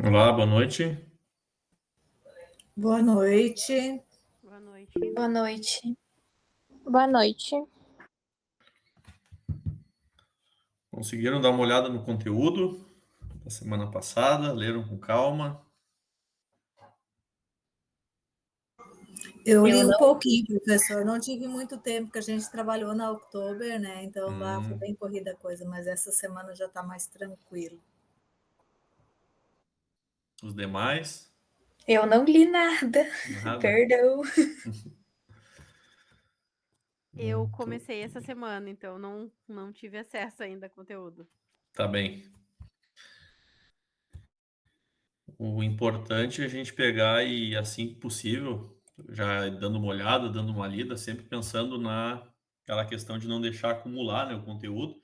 Olá, boa noite. Boa noite. Boa noite. Boa noite. Boa noite. Conseguiram dar uma olhada no conteúdo da semana passada? Leram com calma? Eu li Eu um não. pouquinho, professor. Não tive muito tempo, porque a gente trabalhou na Oktober, né? Então foi Hum, bem corrida a coisa, mas essa semana já está mais tranquilo. os demais? Eu não li nada. Nada? Perdão. Eu Muito. comecei essa semana, então não tive acesso ainda a conteúdo. Tá bem. O importante é a gente pegar e, assim que possível, já dando uma olhada, dando uma lida, sempre pensando naquela questão de não deixar acumular, né, o conteúdo.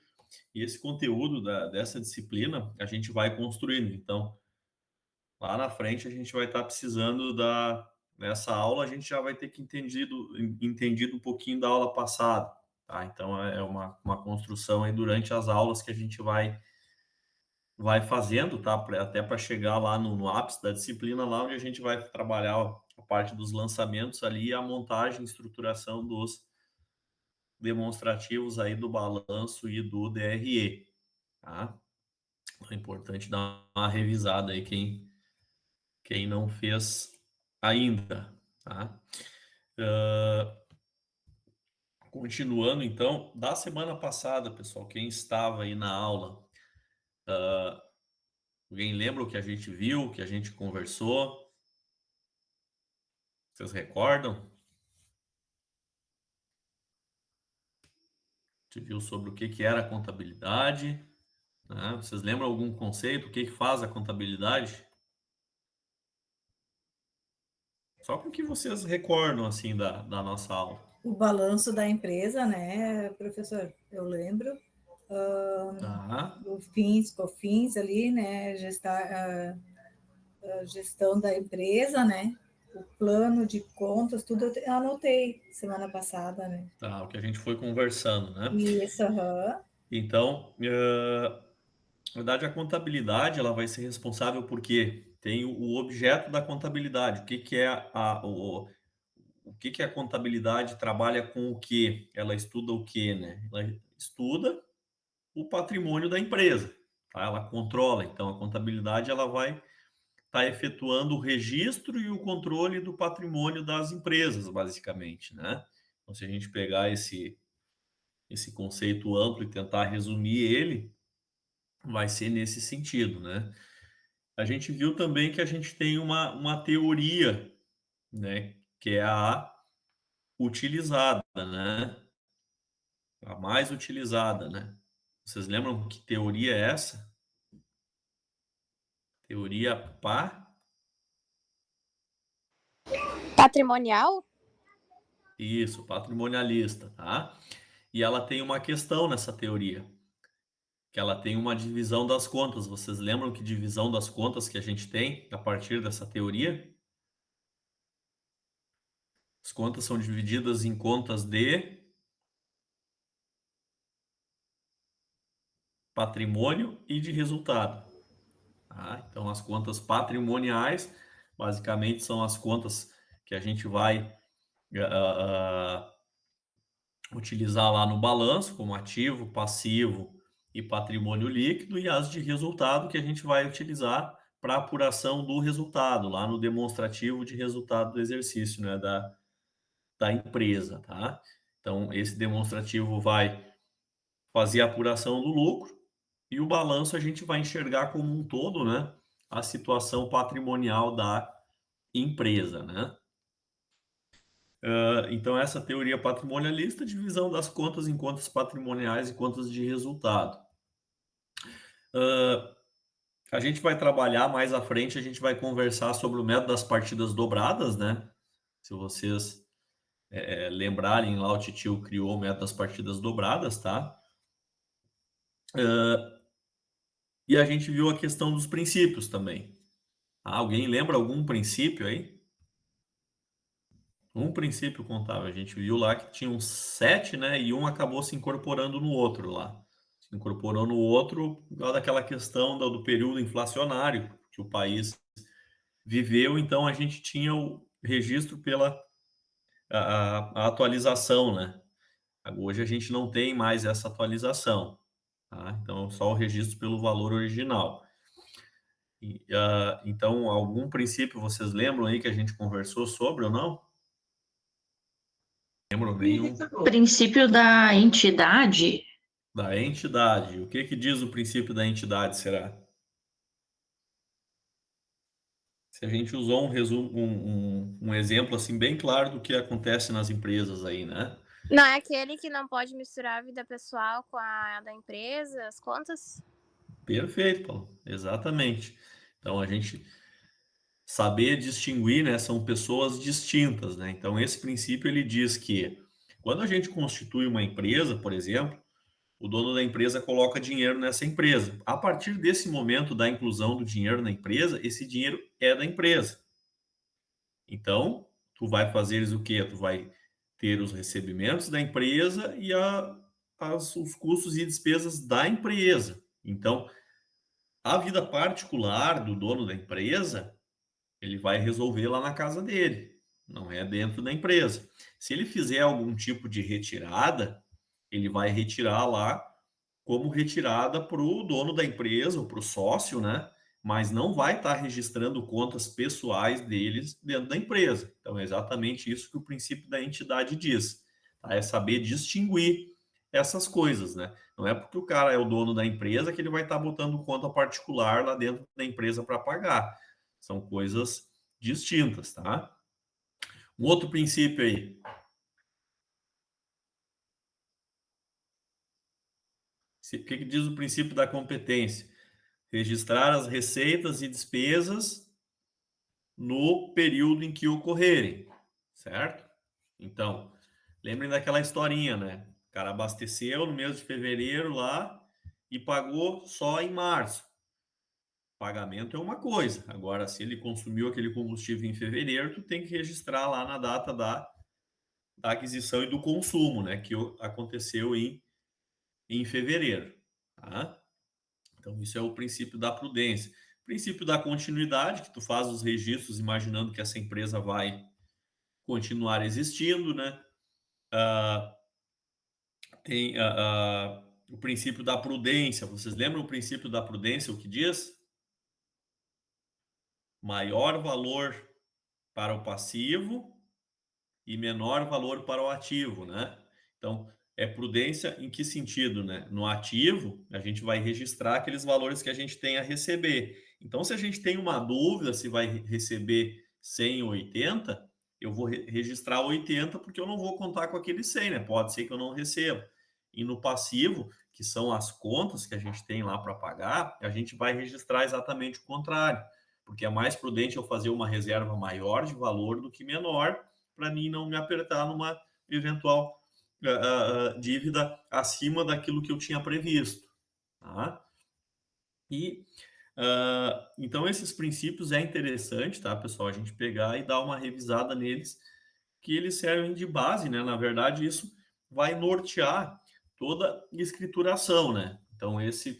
E esse conteúdo dessa disciplina a gente vai construindo. Então, lá na frente a gente vai estar precisando nessa aula a gente já vai ter que entendido um pouquinho da aula passada, tá? Então é uma construção aí durante as aulas que a gente vai fazendo, tá? Até para chegar lá no ápice da disciplina, lá onde a gente vai trabalhar a parte dos lançamentos ali, a montagem e estruturação dos demonstrativos aí do balanço e do DRE, tá? É importante dar uma revisada aí quem não fez ainda, tá? Ah, continuando então, da semana passada, pessoal, quem estava aí na aula, alguém lembra o que a gente viu, o que a gente conversou? Vocês recordam? A gente viu sobre o que era a contabilidade, né? Vocês lembram algum conceito? O que faz a contabilidade? Só com o que vocês recordam, assim, da nossa aula. O balanço da empresa, né, professor? Eu lembro. Tá, O FINS, COFINS ali, né? A gestão da empresa, né? O plano de contas, tudo eu anotei semana passada, né? tá, o que a gente foi conversando, né? Isso, aham. Então, na verdade, a contabilidade ela vai ser responsável porque tem o objeto da contabilidade. O que é o que a contabilidade trabalha com o quê? Ela estuda o quê, né? Ela estuda o patrimônio da empresa, tá? Ela controla. Então, a contabilidade ela vai estar efetuando o registro e o controle do patrimônio das empresas, basicamente, né? Então, se a gente pegar esse conceito amplo e tentar resumir ele, vai ser nesse sentido, né? A gente viu também que a gente tem uma teoria, né, que é a utilizada, né? A mais utilizada, né? Vocês lembram que teoria é essa? Teoria Patrimonial? isso, patrimonialista, tá? E ela tem uma questão nessa teoria, que ela tem uma divisão das contas. Vocês lembram que divisão das contas que a gente tem a partir dessa teoria? As contas são divididas em contas de patrimônio e de resultado. Tá? Então, as contas patrimoniais, basicamente, são as contas que a gente vai utilizar lá no balanço, como ativo, passivo e patrimônio líquido, e as de resultado que a gente vai utilizar para apuração do resultado, lá no demonstrativo de resultado do exercício, né, da empresa. Tá? Então, esse demonstrativo vai fazer a apuração do lucro, e o balanço a gente vai enxergar como um todo, né, a situação patrimonial da empresa, né? Então, essa teoria patrimonialista, divisão das contas em contas patrimoniais e contas de resultado. A gente vai trabalhar mais à frente, a gente vai conversar sobre o método das partidas dobradas, né? Se vocês lembrarem, lá o Titio criou o método das partidas dobradas, tá? E a gente viu a questão dos princípios também. Alguém lembra algum princípio aí? Um princípio contábil. A gente viu lá que tinham 7, né? E um acabou se incorporando no outro lá. Se incorporou no outro, igual daquela questão do período inflacionário, que o país viveu, então a gente tinha o registro pela a atualização, né? Hoje a gente não tem mais essa atualização, tá? Então só o registro pelo valor original. Então, algum princípio vocês lembram aí que a gente conversou sobre ou não? Lembro nenhum. Princípio da entidade. Da entidade. O que diz o princípio da entidade, será? Se a gente usou um resumo, um exemplo assim bem claro do que acontece nas empresas aí, né? Não é aquele que não pode misturar a vida pessoal com a da empresa, as contas? Perfeito, Paulo. Exatamente. Então a gente saber distinguir, né, são pessoas distintas, né? Então esse princípio ele diz que quando a gente constitui uma empresa, por exemplo, o dono da empresa coloca dinheiro nessa empresa. A partir desse momento da inclusão do dinheiro na empresa, esse dinheiro é da empresa. Então, tu vai fazer o quê? Tu vai ter os recebimentos da empresa e os custos e despesas da empresa. Então, a vida particular do dono da empresa, ele vai resolver lá na casa dele, não é dentro da empresa. Se ele fizer algum tipo de retirada, ele vai retirar lá como retirada para o dono da empresa ou para o sócio, né? Mas não vai estar registrando contas pessoais deles dentro da empresa. Então é exatamente isso que o princípio da entidade diz. Tá? É saber distinguir essas coisas, né? Não é porque o cara é o dono da empresa que ele vai estar botando conta particular lá dentro da empresa para pagar. São coisas distintas, tá? Um outro princípio aí. O que diz o princípio da competência? Registrar as receitas e despesas no período em que ocorrerem, certo? Então, lembrem daquela historinha, né? O cara abasteceu no mês de fevereiro lá e pagou só em março. Pagamento é uma coisa. Agora, se ele consumiu aquele combustível em fevereiro, tu tem que registrar lá na data da aquisição e do consumo, né? Que aconteceu em fevereiro, tá? Então, isso é o princípio da prudência. Princípio da continuidade, que tu faz os registros imaginando que essa empresa vai continuar existindo, né? Tem o princípio da prudência. Vocês lembram o princípio da prudência, o que diz? Maior valor para o passivo e menor valor para o ativo, né? Então, é prudência em que sentido, né? No ativo, a gente vai registrar aqueles valores que a gente tem a receber. Então, se a gente tem uma dúvida se vai receber 100 ou 80, eu vou registrar 80 porque eu não vou contar com aquele 100, né? Pode ser que eu não receba. E no passivo, que são as contas que a gente tem lá para pagar, a gente vai registrar exatamente o contrário, porque é mais prudente eu fazer uma reserva maior de valor do que menor, para mim não me apertar numa eventual dívida acima daquilo que eu tinha previsto. Tá? E então esses princípios é interessante, tá, pessoal, a gente pegar e dar uma revisada neles, que eles servem de base, né? Na verdade, isso vai nortear toda escrituração, né? Então, se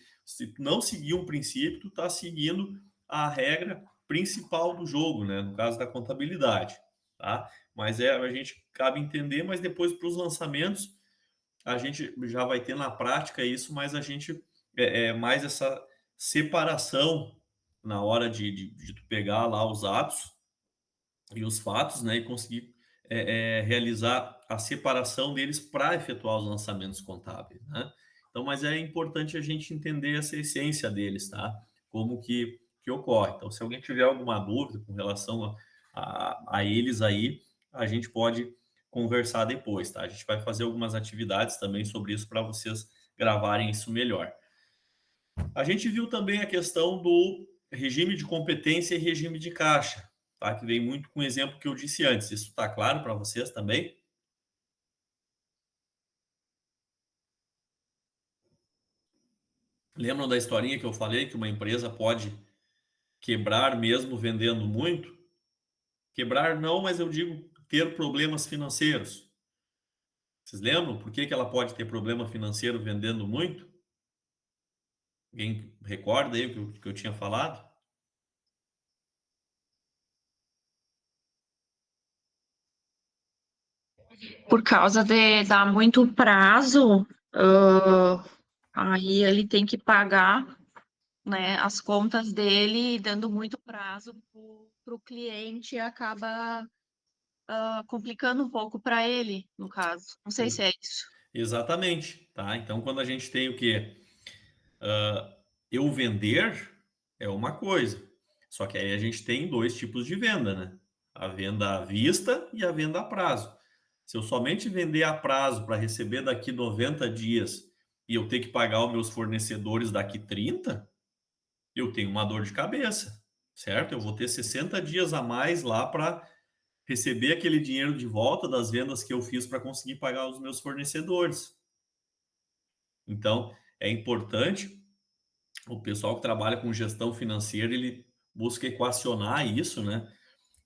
não seguir um princípio, tu está seguindo a regra principal do jogo, né? No caso da contabilidade, tá? Mas a gente cabe entender, mas depois para os lançamentos a gente já vai ter na prática isso, mas a gente mais essa separação na hora de tu pegar lá os atos e os fatos, né, e conseguir realizar a separação deles para efetuar os lançamentos contábeis, né? Então, mas é importante a gente entender essa essência deles, tá? Como que ocorre. Então, se alguém tiver alguma dúvida com relação a eles aí, a gente pode conversar depois, tá? A gente vai fazer algumas atividades também sobre isso para vocês gravarem isso melhor. A gente viu também a questão do regime de competência e regime de caixa, tá? Que vem muito com o exemplo que eu disse antes. Isso está claro para vocês também? Lembram da historinha que eu falei que uma empresa pode quebrar mesmo vendendo muito? Quebrar não, mas eu digo ter problemas financeiros. Vocês lembram por que ela pode ter problema financeiro vendendo muito? Alguém recorda aí o que eu tinha falado? por causa de dar muito prazo, aí ele tem que pagar, né, as contas dele, dando muito prazo para o cliente, acaba complicando um pouco para ele, no caso. Não sei se é isso. Exatamente, tá? Então, quando a gente tem o quê? Eu vender é uma coisa, só que aí a gente tem dois tipos de venda, né? A venda à vista e a venda a prazo. Se eu somente vender a prazo para receber daqui 90 dias e eu ter que pagar os meus fornecedores daqui 30, eu tenho uma dor de cabeça, certo? Eu vou ter 60 dias a mais lá para receber aquele dinheiro de volta das vendas que eu fiz para conseguir pagar os meus fornecedores. Então, é importante o pessoal que trabalha com gestão financeira, ele busca equacionar isso, né?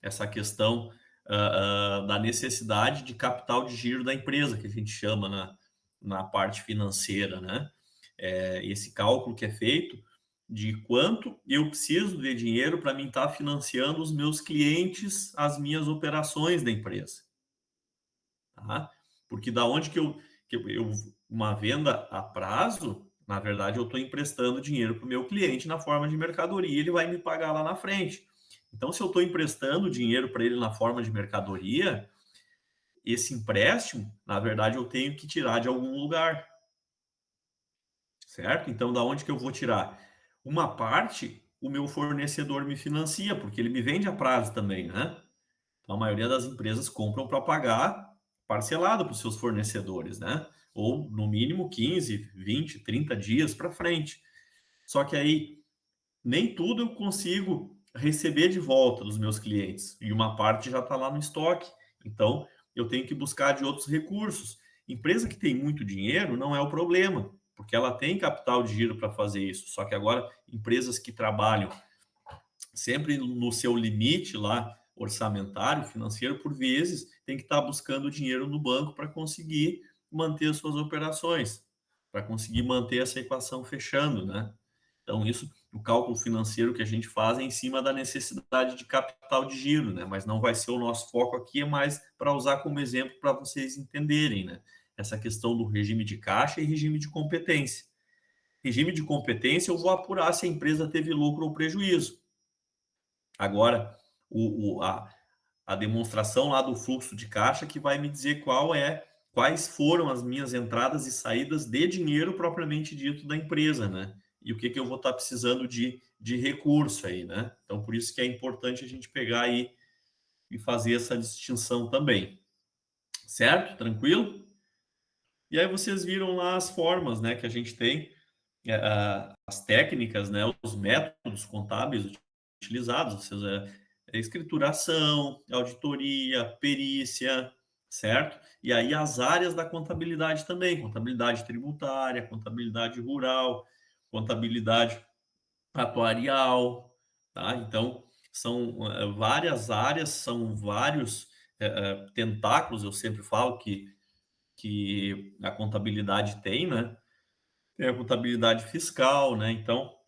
Essa questão da necessidade de capital de giro da empresa, que a gente chama na parte financeira, né? Esse cálculo que é feito de quanto eu preciso de dinheiro para mim estar financiando os meus clientes, as minhas operações da empresa, tá? Porque da onde que eu uma venda a prazo, na verdade, eu estou emprestando dinheiro para o meu cliente na forma de mercadoria, ele vai me pagar lá na frente. Então, se eu estou emprestando dinheiro para ele na forma de mercadoria, esse empréstimo, na verdade, eu tenho que tirar de algum lugar, certo? Então, da onde que eu vou tirar? Uma parte, o meu fornecedor me financia, porque ele me vende a prazo também, né? Então, a maioria das empresas compram para pagar parcelado para os seus fornecedores, né? Ou no mínimo 15, 20, 30 dias para frente. Só que aí nem tudo eu consigo receber de volta dos meus clientes. E uma parte já está lá no estoque. Então, eu tenho que buscar de outros recursos. Empresa que tem muito dinheiro não é o problema, porque ela tem capital de giro para fazer isso. Só que agora, empresas que trabalham sempre no seu limite lá orçamentário, financeiro, por vezes, tem que estar buscando dinheiro no banco para conseguir manter as suas operações, para conseguir manter essa equação fechando, né? Então, isso, o cálculo financeiro que a gente faz é em cima da necessidade de capital de giro, né? Mas não vai ser o nosso foco aqui, é mais para usar como exemplo para vocês entenderem, né? Essa questão do regime de caixa e regime de competência. Regime de competência, eu vou apurar se a empresa teve lucro ou prejuízo. Agora, a demonstração lá do fluxo de caixa que vai me dizer quais foram as minhas entradas e saídas de dinheiro propriamente dito da empresa, né? E o que eu vou estar precisando de recurso aí, né? Então, por isso que é importante a gente pegar aí e fazer essa distinção também. Certo? Tranquilo? E aí vocês viram lá as formas, né, que a gente tem, as técnicas, né, os métodos contábeis utilizados, ou seja, escrituração, auditoria, perícia, certo? E aí as áreas da contabilidade também, contabilidade tributária, contabilidade rural, contabilidade atuarial, tá? Então, são várias áreas, são vários tentáculos, eu sempre falo que a contabilidade tem, né? Tem a contabilidade fiscal, né? Então,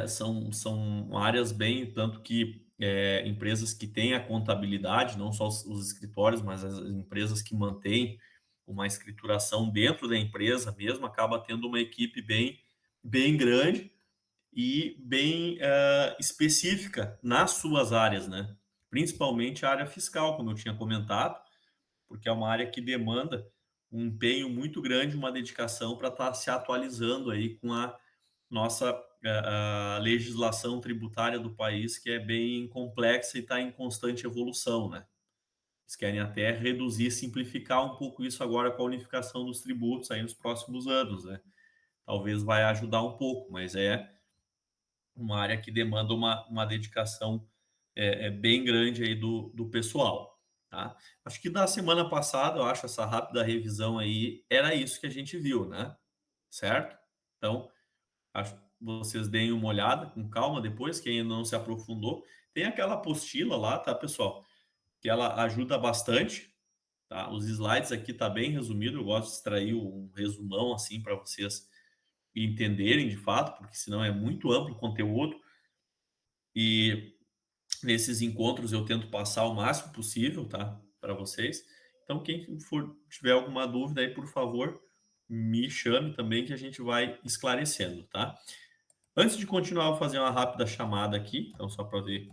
são áreas bem, tanto que empresas que têm a contabilidade, não só os escritórios, mas as empresas que mantêm uma escrituração dentro da empresa mesmo, acaba tendo uma equipe bem grande e bem específica nas suas áreas, né? Principalmente a área fiscal, como eu tinha comentado, porque é uma área que demanda um empenho muito grande, uma dedicação para estar se atualizando aí com a nossa a legislação tributária do país, que é bem complexa e está em constante evolução, né? Eles querem até reduzir, simplificar um pouco isso agora com a unificação dos tributos aí nos próximos anos, né? Talvez vai ajudar um pouco, mas é uma área que demanda uma dedicação bem grande aí do pessoal, tá? Acho que da semana passada, eu acho, essa rápida revisão aí, era isso que a gente viu, né? Certo? Então, acho que vocês deem uma olhada com calma depois, quem ainda não se aprofundou. Tem aquela apostila lá, tá, pessoal? Que ela ajuda bastante, tá? Os slides aqui tá bem resumido, eu gosto de extrair um resumão assim para vocês entenderem de fato, porque senão é muito amplo o conteúdo. E nesses encontros eu tento passar o máximo possível, tá? Para vocês. Então, quem tiver alguma dúvida aí, por favor, me chame também que a gente vai esclarecendo, tá? Antes de continuar, eu vou fazer uma rápida chamada aqui, então só para ver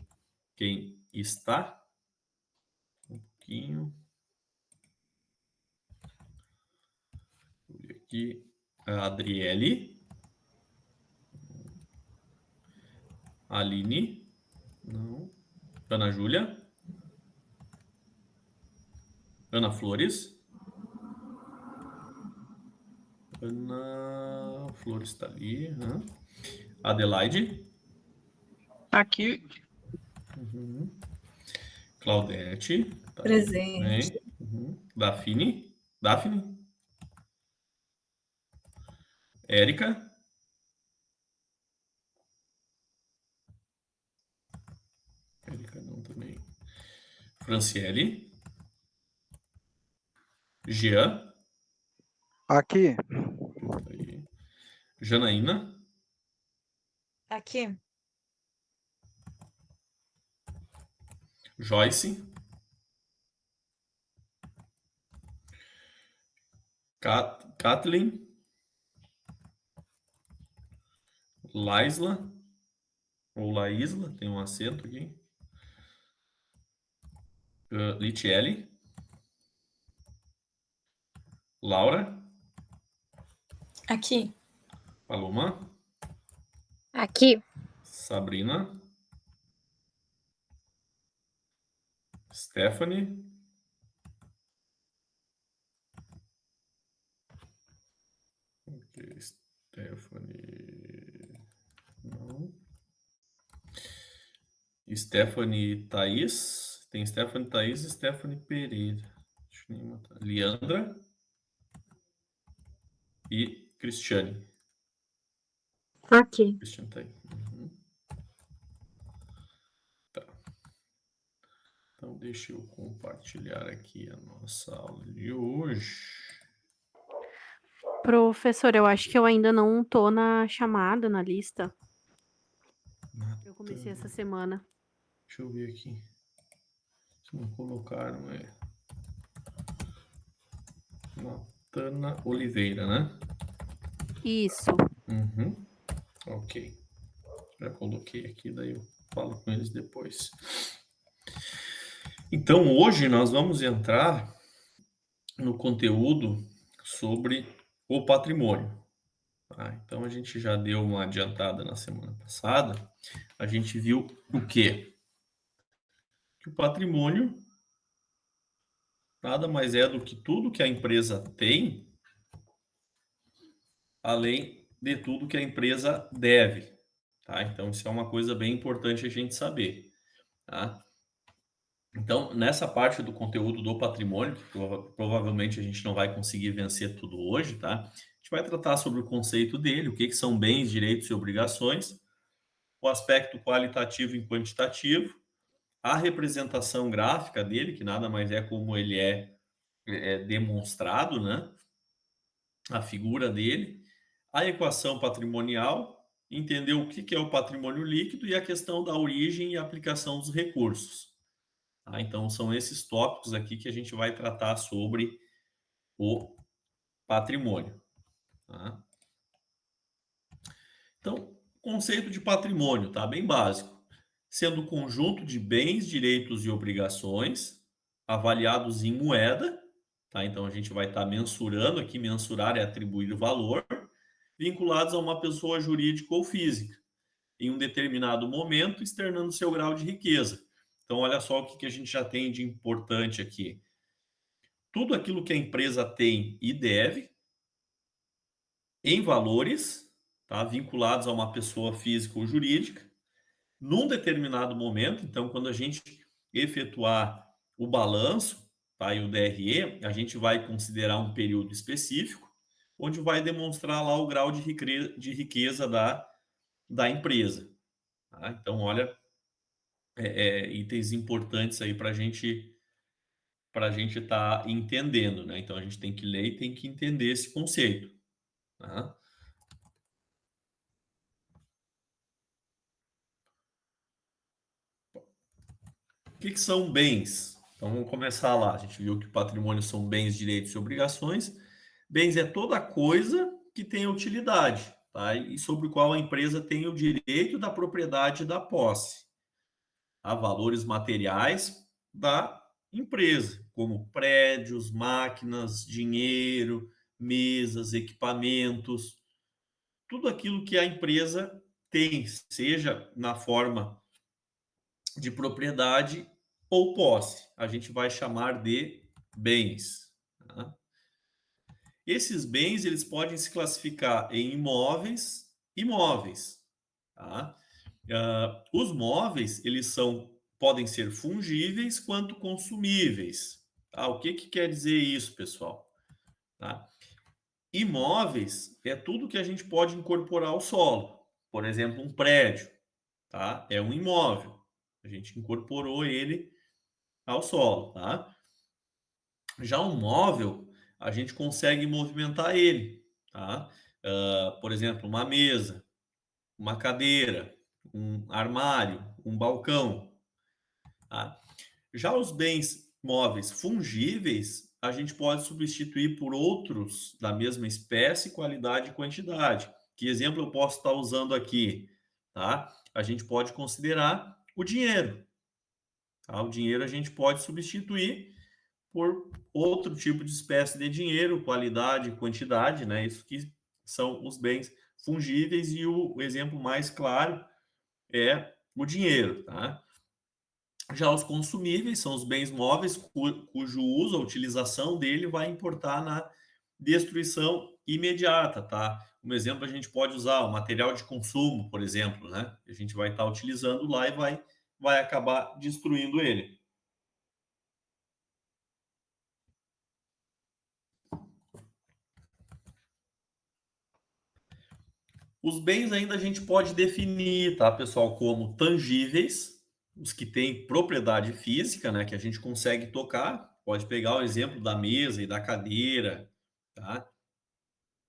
quem está. Um pouquinho. Vou ver aqui. A Adriele. Aline. Não. Ana Júlia. Ana Flores. Ana Flores está ali. Adelaide. Aqui. Uhum. Claudete. Tá ali Presente. também. Uhum. Daphne. Daphne. Érica. Érica não também. Franciele. Jean. Aqui. Aí. Janaína. Aqui. Joyce. Kathleen. Laisla. Ou Laísla, tem um acento aqui. Litiele. Laura. Aqui. Paloma. Aqui. Sabrina. Stephanie. Ok, Stephanie. Não. Stephanie Thaís. Tem Stephanie Thaís e Stephanie Pereira. Deixa eu nem matar. Leandra. E Cristiane. Aqui. Cristiane tá aí. Uhum. Tá. Então, deixa eu compartilhar aqui a nossa aula de hoje. Professor, eu acho que eu ainda não tô na chamada, na lista. Eu comecei essa semana. Deixa eu ver aqui. Se não colocaram, Natana Oliveira, né? Isso. Uhum. Ok. Já coloquei aqui, daí eu falo com eles depois. Então, hoje nós vamos entrar no conteúdo sobre o patrimônio. Tá? Então, a gente já deu uma adiantada na semana passada. A gente viu o quê? Que o patrimônio nada mais é do que tudo que a empresa tem, além de tudo que a empresa deve. Tá? Então, isso é uma coisa bem importante a gente saber. Tá? Então, nessa parte do conteúdo do patrimônio, que provavelmente a gente não vai conseguir vencer tudo hoje, tá? A gente vai tratar sobre o conceito dele, o que são bens, direitos e obrigações, o aspecto qualitativo e quantitativo, a representação gráfica dele, que nada mais é como ele é demonstrado, né? A figura dele, a equação patrimonial, entender o que é o patrimônio líquido e a questão da origem e aplicação dos recursos. Tá? Então, são esses tópicos aqui que a gente vai tratar sobre o patrimônio. Tá? Então, conceito de patrimônio, tá? Bem básico. Sendo o conjunto de bens, direitos e obrigações avaliados em moeda, tá? Então, a gente vai estar mensurando aqui, mensurar é atribuir valor, vinculados a uma pessoa jurídica ou física, em um determinado momento, externando seu grau de riqueza. Então, olha só o que a gente já tem de importante aqui. Tudo aquilo que a empresa tem e deve, em valores, tá? Vinculados a uma pessoa física ou jurídica, num determinado momento. Então, quando a gente efetuar o balanço, tá? E o DRE, a gente vai considerar um período específico, onde vai demonstrar lá o grau de riqueza da empresa. Tá? Então, olha, itens importantes aí para a gente estar entendendo, né? Então, a gente tem que ler e tem que entender esse conceito. Tá? O que são bens? Então vamos começar lá. A gente viu que patrimônio são bens, direitos e obrigações. Bens é toda coisa que tem utilidade, tá? E sobre o qual a empresa tem o direito da propriedade e da posse. Há valores materiais da empresa, como prédios, máquinas, dinheiro, mesas, equipamentos, tudo aquilo que a empresa tem, seja na forma de propriedade ou posse, a gente vai chamar de bens. Tá? Esses bens eles podem se classificar em imóveis e móveis. Tá? Os móveis eles podem ser fungíveis quanto consumíveis. Tá? O que quer dizer isso, pessoal? Tá? Imóveis é tudo que a gente pode incorporar ao solo. Por exemplo, um prédio, tá? É um imóvel. A gente incorporou ele ao solo, tá? Já um móvel, a gente consegue movimentar ele, tá? Por exemplo, uma mesa, uma cadeira, um armário, um balcão, tá? Já os bens móveis fungíveis, a gente pode substituir por outros da mesma espécie, qualidade e quantidade. Que exemplo eu posso estar usando aqui? Tá? A gente pode considerar o dinheiro. Tá? O dinheiro a gente pode substituir por outro tipo de espécie de dinheiro, qualidade, quantidade, né? Isso que são os bens fungíveis e o exemplo mais claro é o dinheiro, tá? Já os consumíveis são os bens móveis cujo uso, a utilização dele vai importar na destruição imediata, tá? Um exemplo a gente pode usar o material de consumo, por exemplo, né? A gente vai estar utilizando lá e vai acabar destruindo ele. Os bens ainda a gente pode definir, tá, pessoal, como tangíveis, os que têm propriedade física, né, que a gente consegue tocar. Pode pegar o exemplo da mesa e da cadeira, tá?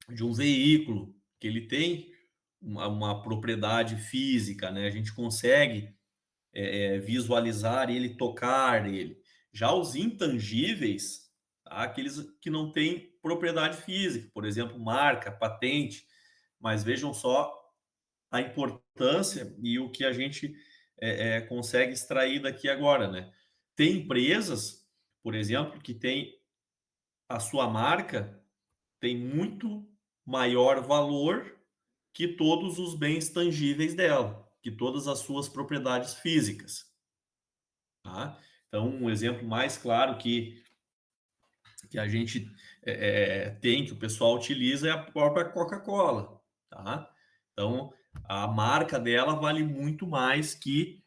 De um veículo, que ele tem uma propriedade física, né? A gente consegue visualizar ele, tocar ele. Já os intangíveis, tá? Aqueles que não têm propriedade física, por exemplo, marca, patente, mas vejam só a importância e o que a gente consegue extrair daqui agora, né? Tem empresas, por exemplo, que tem a sua marca tem muito maior valor que todos os bens tangíveis dela, que todas as suas propriedades físicas. Tá? Então, um exemplo mais claro que a gente tem, que o pessoal utiliza, é a própria Coca-Cola. Tá? Então, a marca dela vale muito mais que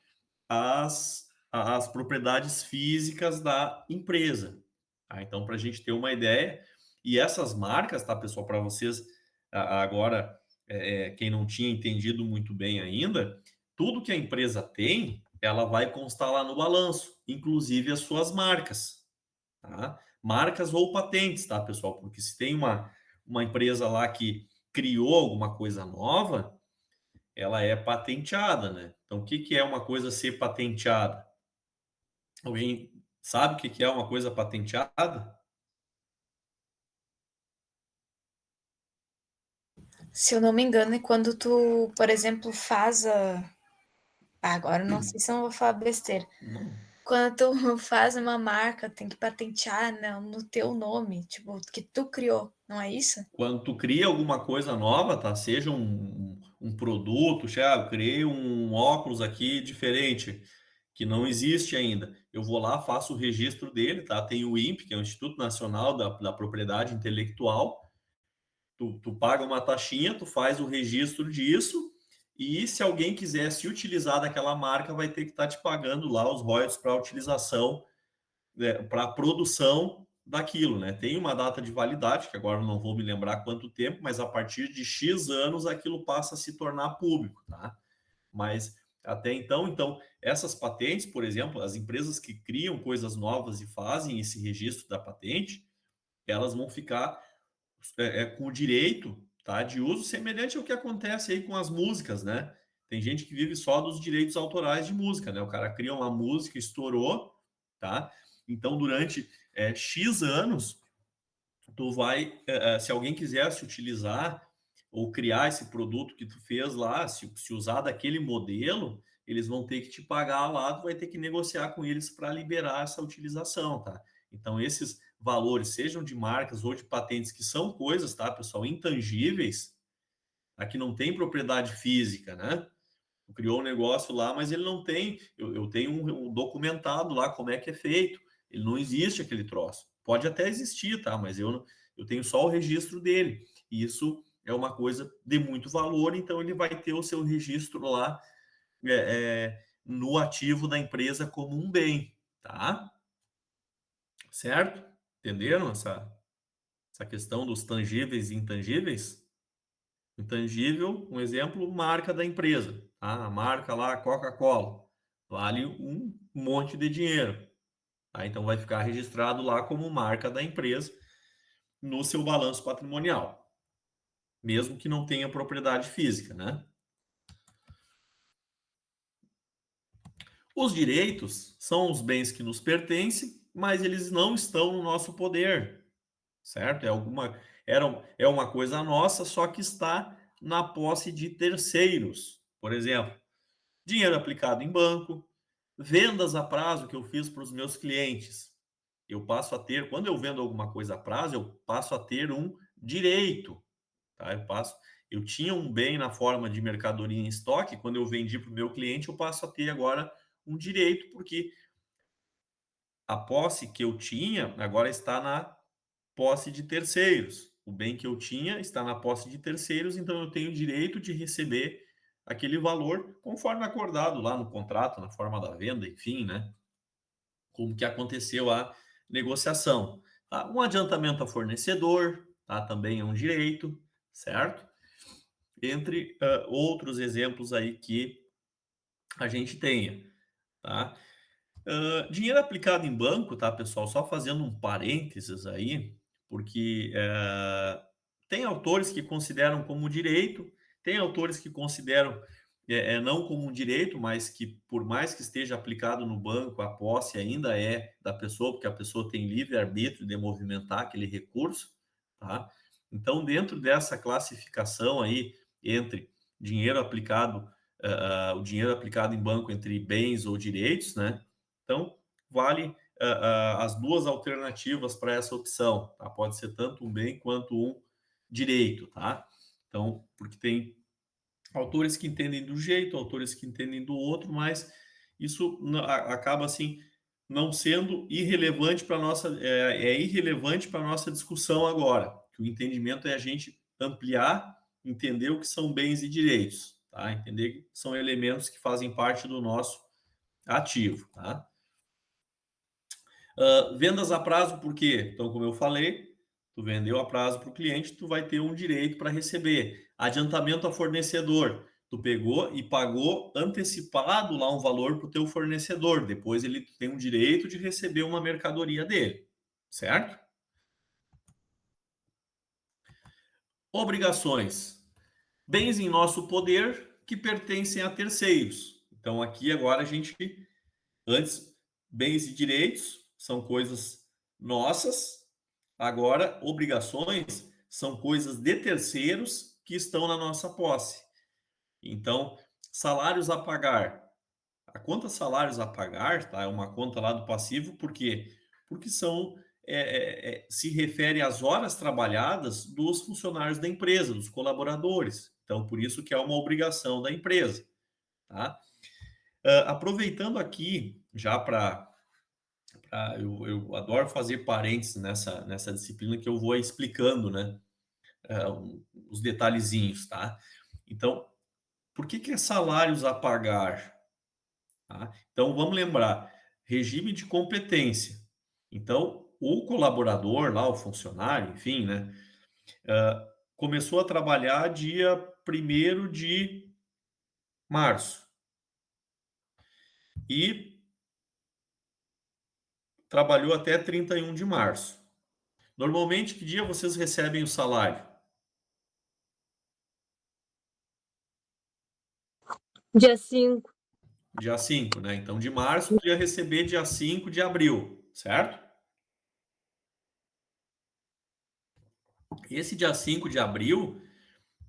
as propriedades físicas da empresa. Tá? Então, para a gente ter uma ideia, e essas marcas, tá, pessoal, para vocês agora, quem não tinha entendido muito bem ainda, tudo que a empresa tem, ela vai constar lá no balanço, inclusive as suas marcas. Tá? Marcas ou patentes, tá, pessoal? Porque se tem uma empresa lá que criou alguma coisa nova, ela é patenteada, né? Então, o que é uma coisa ser patenteada? Alguém sabe o que é uma coisa patenteada? Se eu não me engano, é quando tu, por exemplo, faz a. Agora não sei se eu não vou falar besteira. Não. Quando tu faz uma marca, tem que patentear, né, no teu nome, tipo, que tu criou, não é isso? Quando tu cria alguma coisa nova, tá? Seja um produto, eu criei um óculos aqui diferente, que não existe ainda. Eu vou lá, faço o registro dele, tá? Tem o INPE, que é o Instituto Nacional da Propriedade Intelectual. Tu paga uma taxinha, tu faz o registro disso, e se alguém quiser se utilizar daquela marca, vai ter que estar te pagando lá os royalties para a utilização, para a produção daquilo, né? Tem uma data de validade, que agora não vou me lembrar quanto tempo, mas a partir de X anos aquilo passa a se tornar público, tá? Mas até então, essas patentes, por exemplo, as empresas que criam coisas novas e fazem esse registro da patente, elas vão ficar com o direito, tá, de uso semelhante ao que acontece aí com as músicas, né? Tem gente que vive só dos direitos autorais de música, né? O cara cria uma música, estourou, tá? Então, durante X anos, tu vai, se alguém quisesse utilizar ou criar esse produto que tu fez lá, se usar daquele modelo, eles vão ter que te pagar lá, tu vai ter que negociar com eles para liberar essa utilização, tá? Então, esses valores, sejam de marcas ou de patentes, que são coisas, tá, pessoal, intangíveis, aqui não tem propriedade física, né? Tu criou um negócio lá, mas ele não tem. Eu tenho um documentado lá como é que é feito. Ele não existe aquele troço. Pode até existir, tá? Mas eu tenho só o registro dele. E isso é uma coisa de muito valor, então ele vai ter o seu registro lá no ativo da empresa como um bem, tá? Certo? Entenderam essa questão dos tangíveis e intangíveis? Intangível, um exemplo, marca da empresa. Tá? A marca lá, Coca-Cola, vale um monte de dinheiro. Tá? Então vai ficar registrado lá como marca da empresa no seu balanço patrimonial, mesmo que não tenha propriedade física, né? Os direitos são os bens que nos pertencem, mas eles não estão no nosso poder, certo? É uma coisa nossa, só que está na posse de terceiros. Por exemplo, dinheiro aplicado em banco, vendas a prazo que eu fiz para os meus clientes. Eu passo a ter, quando eu vendo alguma coisa a prazo, eu passo a ter um direito, tá? Eu tinha um bem na forma de mercadoria em estoque, quando eu vendi para o meu cliente, eu passo a ter agora um direito, porque a posse que eu tinha agora está na posse de terceiros. O bem que eu tinha está na posse de terceiros, então eu tenho o direito de receber aquele valor conforme acordado lá no contrato, na forma da venda, enfim, né? Como que aconteceu a negociação. Tá? Um adiantamento a fornecedor, tá? Também é um direito, certo? Entre outros exemplos aí que a gente tenha, tá? Dinheiro aplicado em banco, tá, pessoal? Só fazendo um parênteses aí, porque tem autores que consideram como direito, tem autores que consideram não como um direito, mas que por mais que esteja aplicado no banco, a posse ainda é da pessoa, porque a pessoa tem livre-arbítrio de movimentar aquele recurso, tá? Então, dentro dessa classificação aí entre dinheiro aplicado, o dinheiro aplicado em banco entre bens ou direitos, né? Então, vale as duas alternativas para essa opção, tá? Pode ser tanto um bem quanto um direito, tá? Então, porque tem autores que entendem do jeito, autores que entendem do outro, mas isso acaba assim não sendo irrelevante para nossa irrelevante para nossa discussão agora. Que o entendimento é a gente ampliar, entender o que são bens e direitos, tá? Entender que são elementos que fazem parte do nosso ativo, tá? Vendas a prazo, por quê? Então, como eu falei, tu vendeu a prazo para o cliente, tu vai ter um direito para receber. Adiantamento a fornecedor, tu pegou e pagou antecipado lá um valor para o teu fornecedor. Depois ele tem um direito de receber uma mercadoria dele, certo? Obrigações. Bens em nosso poder que pertencem a terceiros. Então, aqui agora a gente, antes, bens e direitos são coisas nossas. Agora, obrigações são coisas de terceiros que estão na nossa posse. Então, salários a pagar. A conta salários a pagar, tá? É uma conta lá do passivo, por quê? Porque se refere às horas trabalhadas dos funcionários da empresa, dos colaboradores. Então, por isso que é uma obrigação da empresa, tá? Aproveitando aqui, já eu adoro fazer parênteses nessa disciplina que eu vou explicando, né? Os detalhezinhos, tá? Então, por que é salários a pagar? Tá? Então, vamos lembrar, regime de competência. Então, o colaborador lá, o funcionário, enfim, né? Começou a trabalhar dia 1º de março. E trabalhou até 31 de março. Normalmente, que dia vocês recebem o salário? Dia 5. Dia 5, né? Então, de março, tu ia receber dia 5 de abril. certo? Esse dia 5 de abril,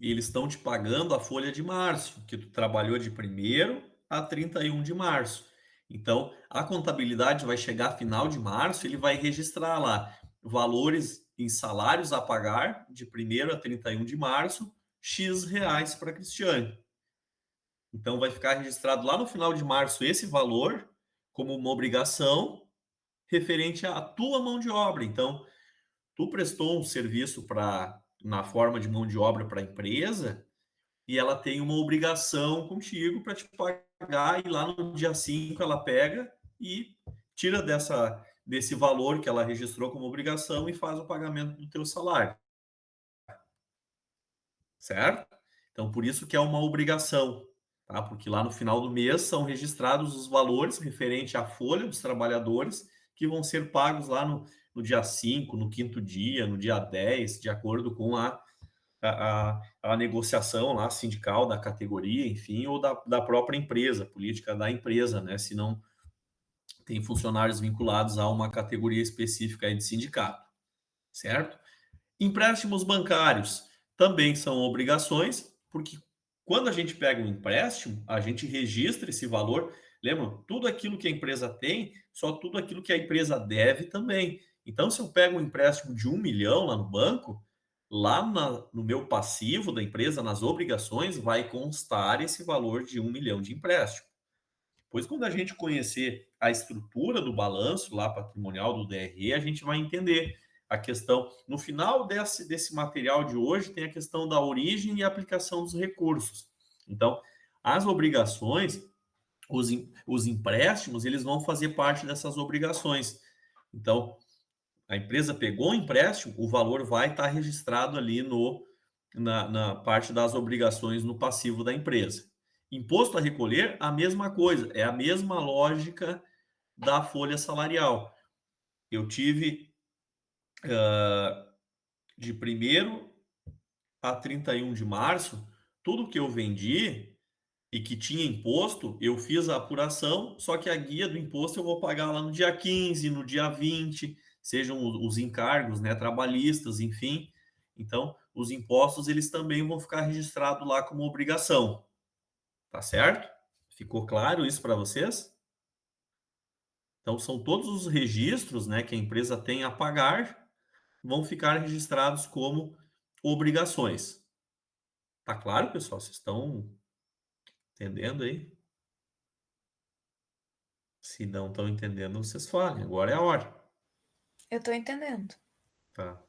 eles estão te pagando a folha de março, que tu trabalhou de 1º a 31 de março. Então, a contabilidade vai chegar final de março, ele vai registrar lá valores em salários a pagar de 1º a 31 de março, X reais para Cristiane. Então, vai ficar registrado lá no final de março esse valor como uma obrigação referente à tua mão de obra. Então, tu prestou um serviço na forma de mão de obra para a empresa e ela tem uma obrigação contigo para te pagar, e lá no dia 5 ela pega e tira desse valor que ela registrou como obrigação e faz o pagamento do teu salário. Certo? Então, por isso que é uma obrigação, tá? Porque lá no final do mês são registrados os valores referente à folha dos trabalhadores que vão ser pagos lá no dia 5, no 5º dia, no dia 10, de acordo com a negociação lá sindical da categoria, enfim, ou da própria empresa, política da empresa, né? Se não tem funcionários vinculados a uma categoria específica aí de sindicato, certo? Empréstimos bancários também são obrigações, porque quando a gente pega um empréstimo, a gente registra esse valor. Lembra? Tudo aquilo que a empresa tem, só tudo aquilo que a empresa deve também. Então, se eu pego um empréstimo de 1 milhão lá no banco, lá no meu passivo da empresa, nas obrigações, vai constar esse valor de 1 milhão de empréstimo. Pois quando a gente conhecer a estrutura do balanço lá patrimonial do DRE, a gente vai entender a questão. No final desse material de hoje, tem a questão da origem e aplicação dos recursos. Então, as obrigações, os empréstimos, eles vão fazer parte dessas obrigações. Então, a empresa pegou um empréstimo, o valor vai estar registrado ali na parte das obrigações no passivo da empresa. Imposto a recolher, a mesma coisa, é a mesma lógica da folha salarial. Eu tive de 1º a 31 de março, tudo que eu vendi e que tinha imposto, eu fiz a apuração, só que a guia do imposto eu vou pagar lá no dia 15, no dia 20, sejam os encargos, né, trabalhistas, enfim. Então, os impostos, eles também vão ficar registrados lá como obrigação. Tá certo? Ficou claro isso para vocês? Então, são todos os registros, né, que a empresa tem a pagar, vão ficar registrados como obrigações. Tá claro, pessoal? Vocês estão entendendo aí? Se não estão entendendo, vocês falem. Agora é a hora. Eu tô entendendo. Tá.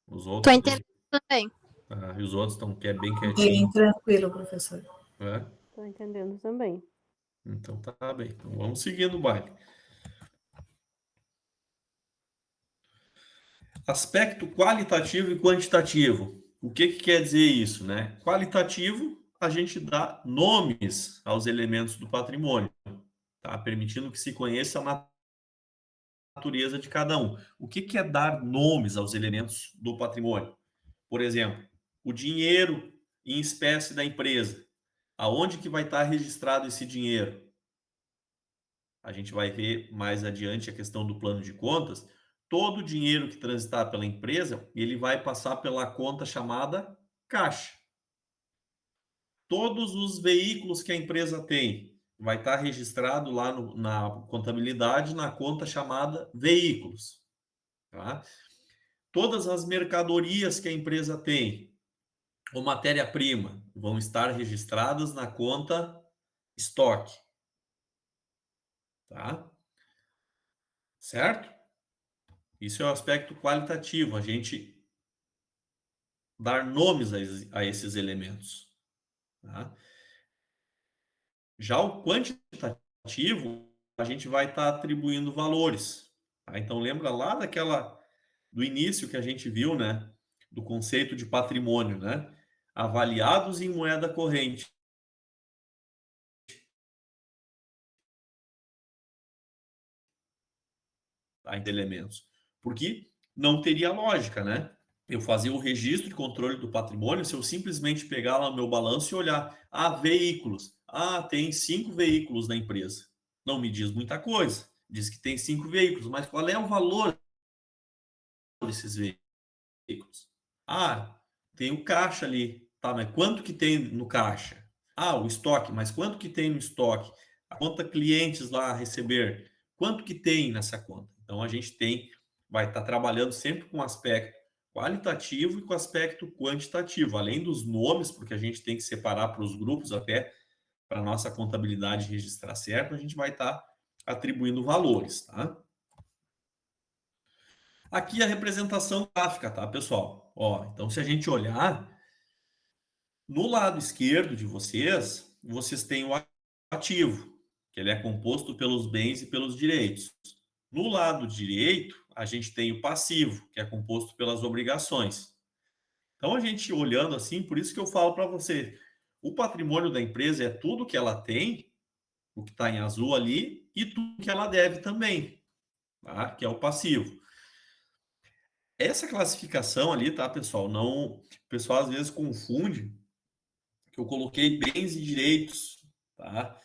Os Tô outros. entendendo também. Tá. E os outros estão bem Bem quietinhos. tranquilo, professor. É? Tô entendendo também. Então tá bem. Então vamos seguindo o baile. Aspecto qualitativo e quantitativo. O que quer dizer isso, né? Qualitativo, a gente dá nomes aos elementos do patrimônio, tá? Permitindo que se conheça a natureza de cada um. O que é dar nomes aos elementos do patrimônio? Por exemplo, o dinheiro em espécie da empresa. Aonde que vai estar registrado esse dinheiro? A gente vai ver mais adiante a questão do plano de contas. Todo o dinheiro que transitar pela empresa, ele vai passar pela conta chamada caixa. Todos os veículos que a empresa tem, vai estar registrado lá na contabilidade, na conta chamada veículos. Tá? Todas as mercadorias que a empresa tem, ou matéria-prima, vão estar registradas na conta estoque. Tá? Certo? Isso é o aspecto qualitativo, a gente dar nomes a esses elementos. Tá? Já o quantitativo, a gente vai estar atribuindo valores. Tá? Então, lembra lá do início que a gente viu, né? Do conceito de patrimônio, né? Avaliados em moeda corrente. Tá? Em elementos. Porque não teria lógica, né? Eu fazer o registro de controle do patrimônio se eu simplesmente pegar lá no meu balanço e olhar, veículos. Tem 5 veículos na empresa. Não me diz muita coisa. Diz que tem 5 veículos, mas qual é o valor desses veículos? Ah, tem o caixa ali. Tá, mas quanto que tem no caixa? Ah, o estoque, mas quanto que tem no estoque? A conta clientes lá a receber, quanto que tem nessa conta? Então a gente vai estar trabalhando sempre com o aspecto qualitativo e com o aspecto quantitativo, além dos nomes, porque a gente tem que separar para os grupos até para a nossa contabilidade registrar certo, a gente vai estar atribuindo valores, tá? Aqui a representação gráfica, tá, pessoal? Ó, então se a gente olhar, no lado esquerdo de vocês têm o ativo, que ele é composto pelos bens e pelos direitos. No lado direito, a gente tem o passivo, que é composto pelas obrigações. Então, a gente olhando assim, por isso que eu falo para você, o patrimônio da empresa é tudo que ela tem, o que está em azul ali, e tudo que ela deve também, tá? Que é o passivo. Essa classificação ali, tá, pessoal? Não, o pessoal às vezes confunde que eu coloquei bens e direitos, tá?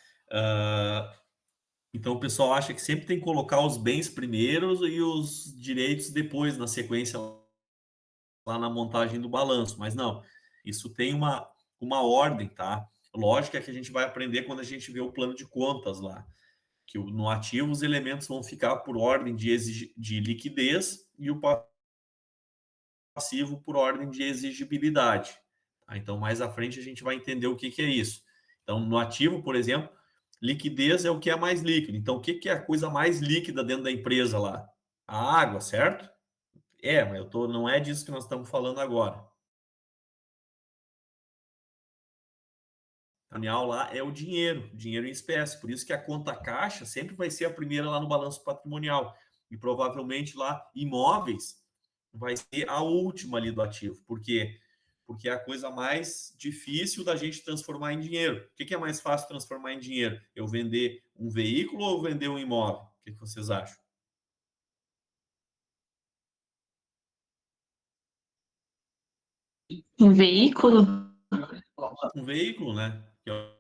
Então o pessoal acha que sempre tem que colocar os bens primeiros e os direitos depois, na sequência lá na montagem do balanço, mas não, isso tem uma ordem, tá? Lógica que a gente vai aprender quando a gente vê o plano de contas lá, que no ativo os elementos vão ficar por ordem de liquidez e o passivo por ordem de exigibilidade. Tá? Então, mais à frente, a gente vai entender o que é isso. Então, no ativo, por exemplo, liquidez é o que é mais líquido. Então, o que é a coisa mais líquida dentro da empresa lá? A água, certo? Mas não é disso que nós estamos falando agora. A real lá é o dinheiro em espécie. Por isso que a conta caixa sempre vai ser a primeira lá no balanço patrimonial. E provavelmente lá imóveis vai ser a última ali do ativo. Por quê? Porque é a coisa mais difícil da gente transformar em dinheiro. O que é mais fácil transformar em dinheiro? Eu vender um veículo ou vender um imóvel? O que vocês acham? Um veículo? Um veículo, né? Que é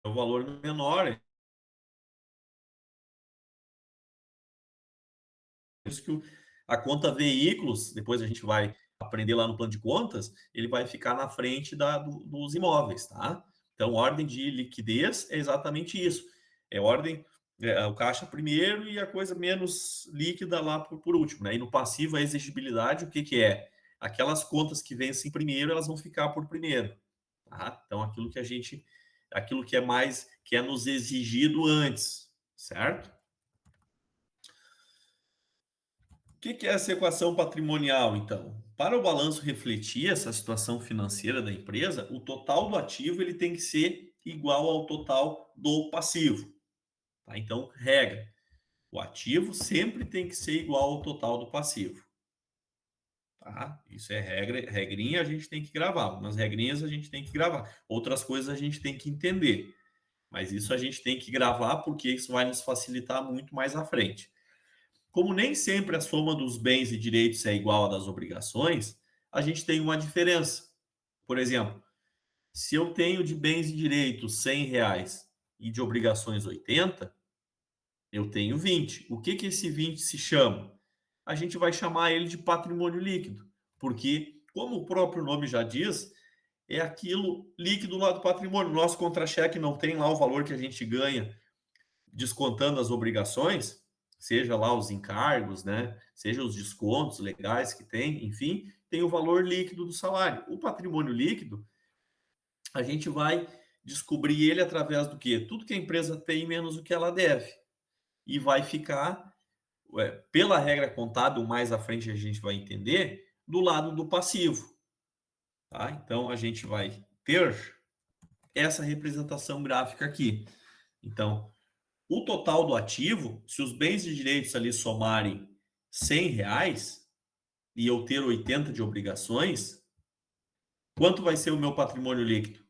o valor menor. Isso que a conta veículos, depois a gente vai aprender lá no plano de contas, ele vai ficar na frente dos imóveis, tá? Então, ordem de liquidez é exatamente isso. É ordem, o caixa primeiro e a coisa menos líquida lá por último, né? E no passivo, a exigibilidade, o que é? Aquelas contas que vencem primeiro, elas vão ficar por primeiro, tá? Então, aquilo que é nos exigido antes, certo? O que é essa equação patrimonial, então? Para o balanço refletir essa situação financeira da empresa, o total do ativo ele tem que ser igual ao total do passivo. Tá? Então, regra: o ativo sempre tem que ser igual ao total do passivo. Tá? Isso é regrinha, a gente tem que gravar. Umas regrinhas a gente tem que gravar. Outras coisas a gente tem que entender. Mas isso a gente tem que gravar porque isso vai nos facilitar muito mais à frente. Como nem sempre a soma dos bens e direitos é igual à das obrigações, a gente tem uma diferença. Por exemplo, se eu tenho de bens e direitos R$100 e de obrigações 80, eu tenho 20. O que esse 20 se chama? A gente vai chamar ele de patrimônio líquido, porque, como o próprio nome já diz, é aquilo líquido lá do patrimônio. Nosso contra-cheque não tem lá o valor que a gente ganha descontando as obrigações, seja lá os encargos, né? Seja os descontos legais que tem, enfim, tem o valor líquido do salário. O patrimônio líquido, a gente vai descobrir ele através do quê? Tudo que a empresa tem menos o que ela deve. E vai ficar, pela regra contábil, mais à frente a gente vai entender, do lado do passivo. Tá? Então, a gente vai ter essa representação gráfica aqui. Então, o total do ativo, se os bens e direitos ali somarem R$100 e eu ter 80 de obrigações, quanto vai ser o meu patrimônio líquido?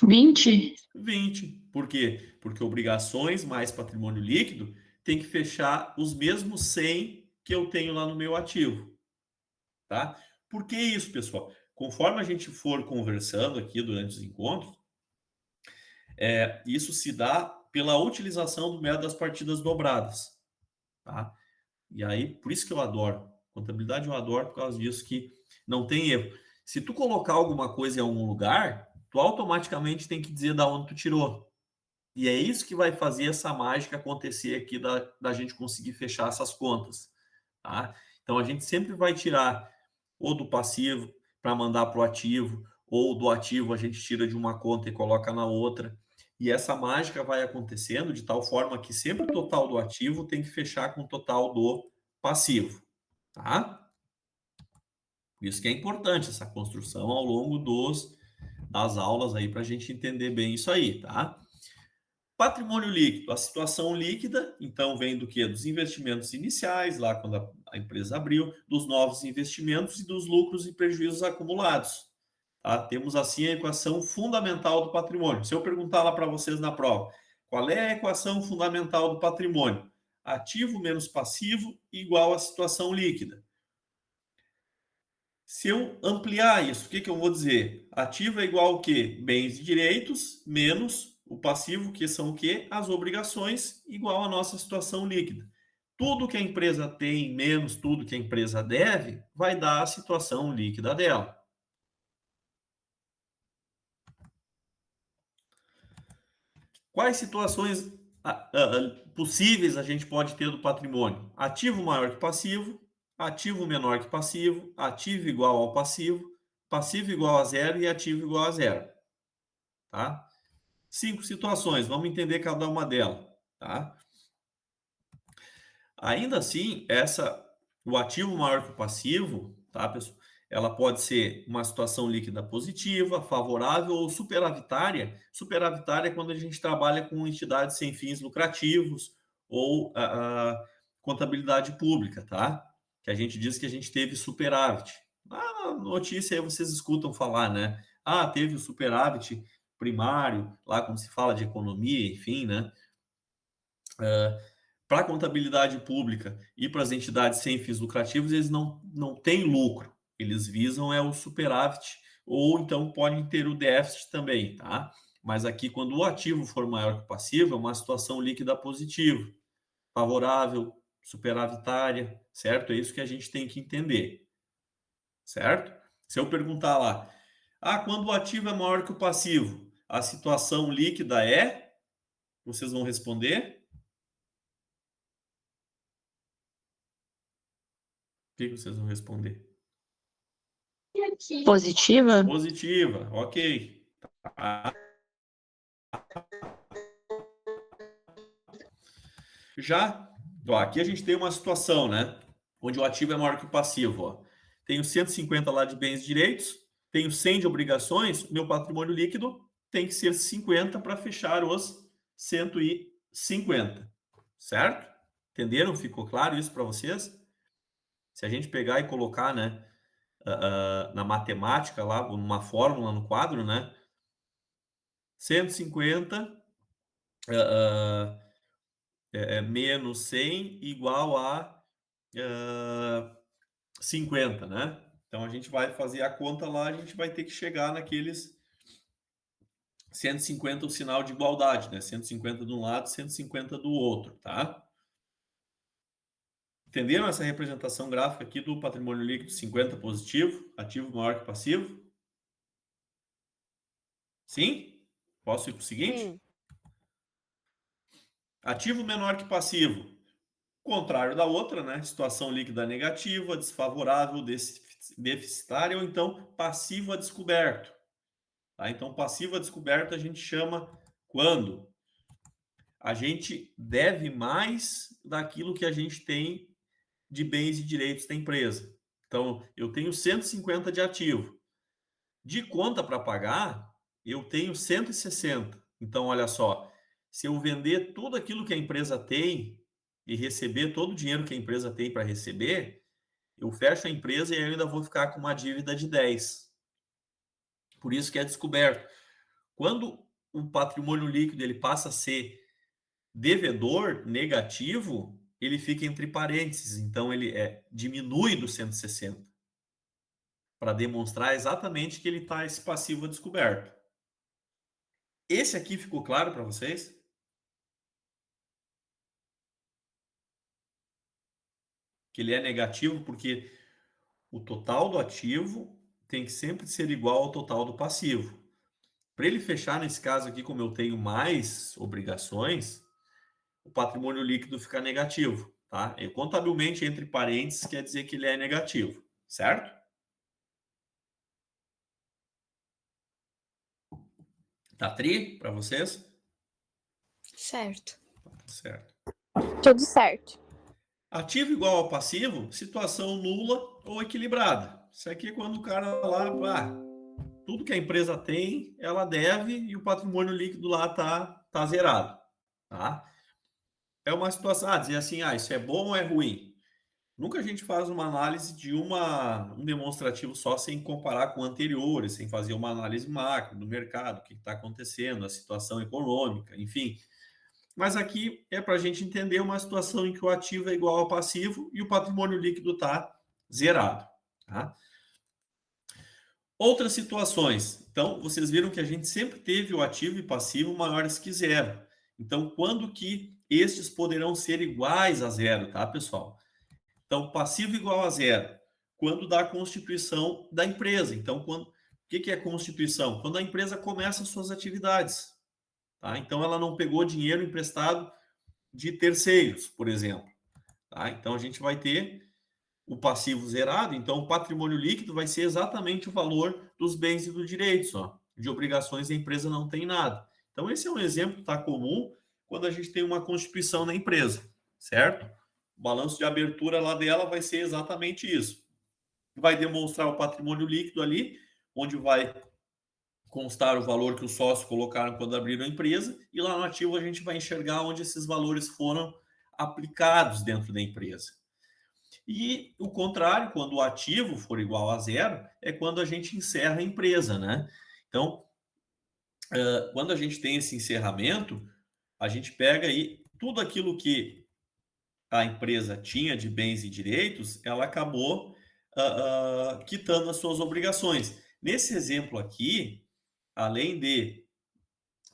20? 20. Por quê? Porque obrigações mais patrimônio líquido tem que fechar os mesmos 100 que eu tenho lá no meu ativo. Tá? Por que isso, pessoal? Conforme a gente for conversando aqui durante os encontros, Isso se dá pela utilização do método das partidas dobradas, tá? E aí, por isso que eu adoro. Contabilidade eu adoro por causa disso, que não tem erro. Se tu colocar alguma coisa em algum lugar, tu automaticamente tem que dizer da onde tu tirou. E é isso que vai fazer essa mágica acontecer aqui da gente conseguir fechar essas contas, tá? Então a gente sempre vai tirar ou do passivo para mandar para o ativo, ou do ativo a gente tira de uma conta e coloca na outra. E essa mágica vai acontecendo de tal forma que sempre o total do ativo tem que fechar com o total do passivo, tá? Por isso que é importante essa construção ao longo das aulas aí para a gente entender bem isso aí, tá? Patrimônio líquido, a situação líquida, então vem do que? Dos investimentos iniciais, lá quando a empresa abriu, dos novos investimentos e dos lucros e prejuízos acumulados. Tá? Temos assim a equação fundamental do patrimônio. Se eu perguntar lá para vocês na prova, qual é a equação fundamental do patrimônio? Ativo menos passivo igual a situação líquida. Se eu ampliar isso, o que eu vou dizer? Ativo é igual ao quê? Bens e direitos menos o passivo, que são o quê? As obrigações, igual a nossa situação líquida. Tudo que a empresa tem menos tudo que a empresa deve, vai dar a situação líquida dela. Quais situações possíveis a gente pode ter do patrimônio? Ativo maior que passivo, ativo menor que passivo, ativo igual ao passivo, passivo igual a zero e ativo igual a zero. Tá? 5 situações, vamos entender cada uma delas. Tá? Ainda assim, o ativo maior que o passivo, tá, pessoal? Ela pode ser uma situação líquida positiva, favorável ou superavitária. Superavitária é quando a gente trabalha com entidades sem fins lucrativos ou a contabilidade pública, tá? Que a gente diz que a gente teve superávit. Na notícia aí vocês escutam falar, né? Ah, teve o superávit primário, lá quando se fala de economia, enfim, né? Para a contabilidade pública e para as entidades sem fins lucrativos, eles não têm lucro. Eles visam o superávit, ou então podem ter o déficit também, tá? Mas aqui, quando o ativo for maior que o passivo, é uma situação líquida positiva, favorável, superavitária, certo? É isso que a gente tem que entender, certo? Se eu perguntar lá, quando o ativo é maior que o passivo, a situação líquida é? Vocês vão responder? O que vocês vão responder? Positiva? Positiva, ok. Tá. Já, aqui a gente tem uma situação, né? Onde o ativo é maior que o passivo. Ó. Tenho 150 lá de bens e direitos, tenho 100 de obrigações, meu patrimônio líquido tem que ser 50 para fechar os 150. Certo? Entenderam? Ficou claro isso para vocês? Se a gente pegar e colocar, né, na matemática lá, numa fórmula no quadro, né? 150 menos 100 igual a 50, né? Então a gente vai fazer a conta lá, a gente vai ter que chegar naqueles 150, o sinal de igualdade, né? 150 de um lado, 150 do outro, tá? Entenderam essa representação gráfica aqui do patrimônio líquido 50 positivo, ativo maior que passivo? Sim? Posso ir para o seguinte? Sim. Ativo menor que passivo. Contrário da outra, né? Situação líquida negativa, desfavorável, deficitária, ou então passivo a descoberto. Tá? Então, passivo a descoberto a gente chama quando a gente deve mais daquilo que a gente tem de bens e direitos da empresa. Então, eu tenho 150 de ativo. De conta para pagar, eu tenho 160. Então, olha só, se eu vender tudo aquilo que a empresa tem e receber todo o dinheiro que a empresa tem para receber, eu fecho a empresa e eu ainda vou ficar com uma dívida de 10. Por isso que é descoberto. Quando o patrimônio líquido ele passa a ser devedor negativo, ele fica entre parênteses. Então, ele diminui do 160 para demonstrar exatamente que ele está esse passivo a descoberto. Esse aqui ficou claro para vocês? Que ele é negativo porque o total do ativo tem que sempre ser igual ao total do passivo. Para ele fechar nesse caso aqui, como eu tenho mais obrigações, o patrimônio líquido fica negativo, tá? E contabilmente, entre parênteses, quer dizer que ele é negativo, certo? Tá tri para vocês? Certo. Tá certo. Tudo certo. Ativo igual ao passivo, situação nula ou equilibrada. Isso aqui é quando o cara lá, tudo que a empresa tem, ela deve e o patrimônio líquido lá tá zerado, tá? É uma situação, dizer assim, isso é bom ou é ruim? Nunca a gente faz uma análise de um demonstrativo só sem comparar com anteriores, sem fazer uma análise macro do mercado, o que está acontecendo, a situação econômica, enfim. Mas aqui é para a gente entender uma situação em que o ativo é igual ao passivo e o patrimônio líquido está zerado. Tá? Outras situações. Então, vocês viram que a gente sempre teve o ativo e passivo maiores que zero. Então, quando que estes poderão ser iguais a zero, tá, pessoal? Então, passivo igual a zero, quando dá a constituição da empresa. Então, o que é constituição? Quando a empresa começa as suas atividades. Tá? Então, ela não pegou dinheiro emprestado de terceiros, por exemplo. Tá? Então, a gente vai ter o passivo zerado. Então, o patrimônio líquido vai ser exatamente o valor dos bens e dos direitos. De obrigações, a empresa não tem nada. Então, esse é um exemplo tá, comum quando a gente tem uma constituição na empresa, certo? O balanço de abertura lá dela vai ser exatamente isso. Vai demonstrar o patrimônio líquido ali, onde vai constar o valor que os sócios colocaram quando abriram a empresa, e lá no ativo a gente vai enxergar onde esses valores foram aplicados dentro da empresa. E o contrário, quando o ativo for igual a zero, é quando a gente encerra a empresa, né? Então, quando a gente tem esse encerramento, a gente pega aí tudo aquilo que a empresa tinha de bens e direitos, ela acabou quitando as suas obrigações. Nesse exemplo aqui, além de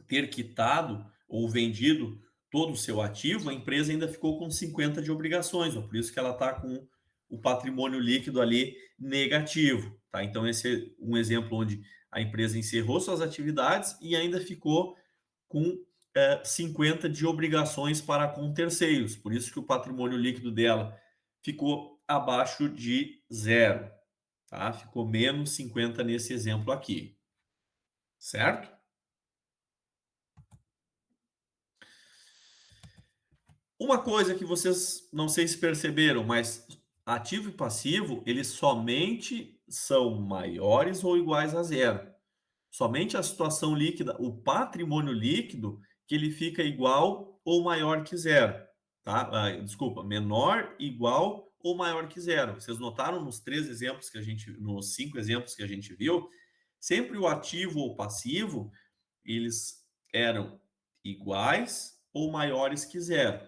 ter quitado ou vendido todo o seu ativo, a empresa ainda ficou com 50 de obrigações, por isso que ela está com o patrimônio líquido ali negativo. Tá? Então, esse é um exemplo onde a empresa encerrou suas atividades e ainda ficou com 50 de obrigações para com terceiros. Por isso que o patrimônio líquido dela ficou abaixo de zero. Tá? Ficou menos 50 nesse exemplo aqui. Certo? Uma coisa que vocês não sei se perceberam, mas ativo e passivo, eles somente são maiores ou iguais a zero. Somente a situação líquida, o patrimônio líquido, que ele fica igual ou maior que zero. Tá? Desculpa, menor, igual ou maior que zero. Vocês notaram nos 3 exemplos que a gente, nos 5 exemplos que a gente viu, sempre o ativo ou passivo, eles eram iguais ou maiores que zero.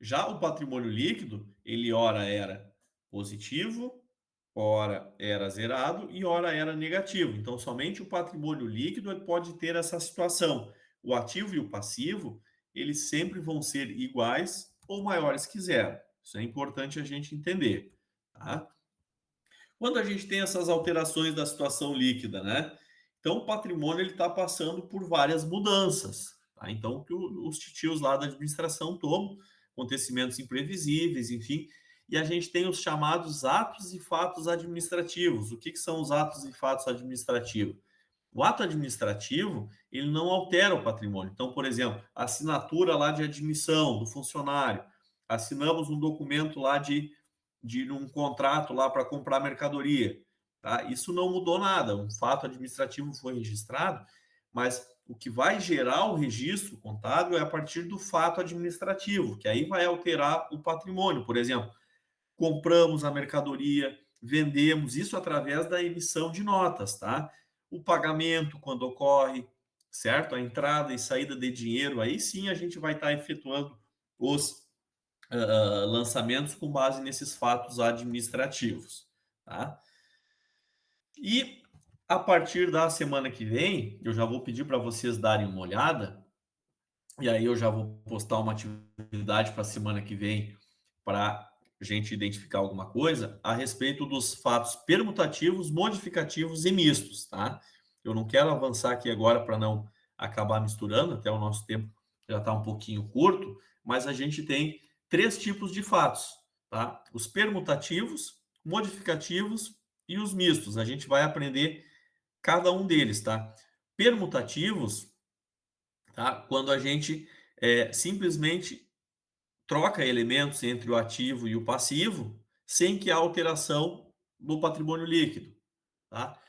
Já o patrimônio líquido, ele ora era positivo, ora era zerado e ora era negativo. Então, somente o patrimônio líquido ele pode ter essa situação. O ativo e o passivo, eles sempre vão ser iguais ou maiores que zero. Isso é importante a gente entender. Tá? Quando a gente tem essas alterações da situação líquida, né? Então, o patrimônio ele está passando por várias mudanças. Tá? Então, que os titios lá da administração tomam acontecimentos imprevisíveis, enfim. E a gente tem os chamados atos e fatos administrativos. O que são os atos e fatos administrativos? O ato administrativo, ele não altera o patrimônio. Então, por exemplo, a assinatura lá de admissão do funcionário, assinamos um documento lá de um contrato lá para comprar mercadoria. Tá? Isso não mudou nada. Um fato administrativo foi registrado, mas o que vai gerar o registro contábil é a partir do fato administrativo, que aí vai alterar o patrimônio. Por exemplo, compramos a mercadoria, vendemos, isso através da emissão de notas, tá? O pagamento, quando ocorre, certo? A entrada e saída de dinheiro, aí sim a gente vai estar efetuando os lançamentos com base nesses fatos administrativos, tá? E A partir da semana que vem, eu já vou pedir para vocês darem uma olhada, e aí eu já vou postar uma atividade para a semana que vem para a gente identificar alguma coisa a respeito dos fatos permutativos, modificativos e mistos, tá? Eu não quero avançar aqui agora para não acabar misturando, até o nosso tempo já está um pouquinho curto, mas a gente tem 3 tipos de fatos, tá? Os permutativos, modificativos e os mistos. A gente vai aprender cada um deles, tá? Permutativos, tá? Quando a gente simplesmente troca elementos entre o ativo e o passivo sem que há alteração no patrimônio líquido, tá?